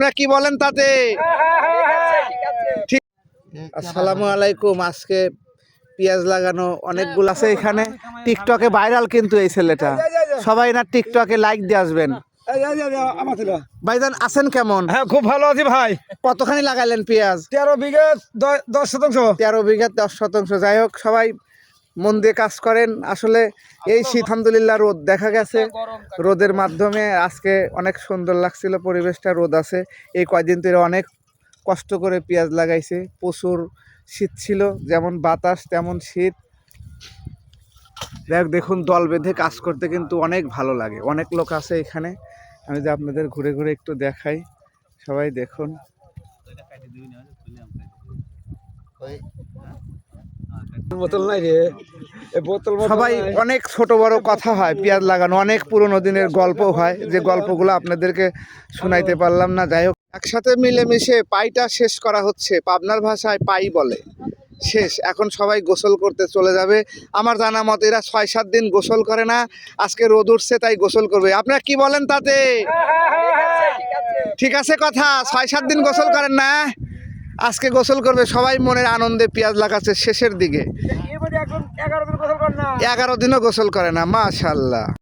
আপনারা কি বলেন তাতে? ঠিক। আসসালামু আলাইকুম। আজকে পেঁয়াজ লাগানো অনেকগুলো আছে এখানে। টিকটকে ভাইরাল কিন্তু এই ছেলেটা, সবাই না টিকটকে লাইক দিয়ে আসবেন। ভাইজান আছেন কেমন? হ্যাঁ, খুব ভালো আছি ভাই। কতখানি লাগাইলেন পেঁয়াজ? 13 বিঘা 10 শতাংশ। 13 বিঘা 10 শতাংশ। যাই হোক, সবাই মন দিয়ে কাজ করেন। আসলে এই শীত আলহামদুলিল্লাহ রোদ দেখা গেছে, রোদের মাধ্যমে আজকে অনেক সুন্দর লাগছিল পরিবেশটা। রোদ আছে, এই কয়দিন ধরে অনেক কষ্ট করে পেঁয়াজ লাগাইছে। প্রচুর শীত ছিল, যেমন বাতাস তেমন শীত। দেখ দেখুন, দল বেঁধে কাজ করতে কিন্তু অনেক ভালো লাগে। অনেক লোক আছে এখানে, আমি যে আপনাদের ঘুরে ঘুরে একটু দেখাই। সবাই দেখুন, বোতল নাই রে, সবাই অনেক ছোট বড় কথা হয়। পেঁয়াজ লাগানো অনেক পুরনো দিনের গল্প হয়, যে গল্পগুলো আপনাদেরকে শোনাইতে পারলাম না। যাই হোক, একসাথে মিলেমিশে পাইটা শেষ করা হচ্ছে। পাবনার ভাষায় পাই বলে শেষ। এখন সবাই গোসল করতে চলে যাবে। আমার জানা মতে এরা 6-7 দিন গোসল করে না। আজকে রোদ উঠছে তাই গোসল করবে। আপনারা কি বলেন তাতে? ঠিক আছে কথা, 6-7 দিন গোসল করেন না, আজকে গোসল করবে। সবাই মনের আনন্দে পেঁয়াজ লাগাচ্ছে শেষের দিকে। 11 দিনও গোসল করে না, মাশাআল্লাহ।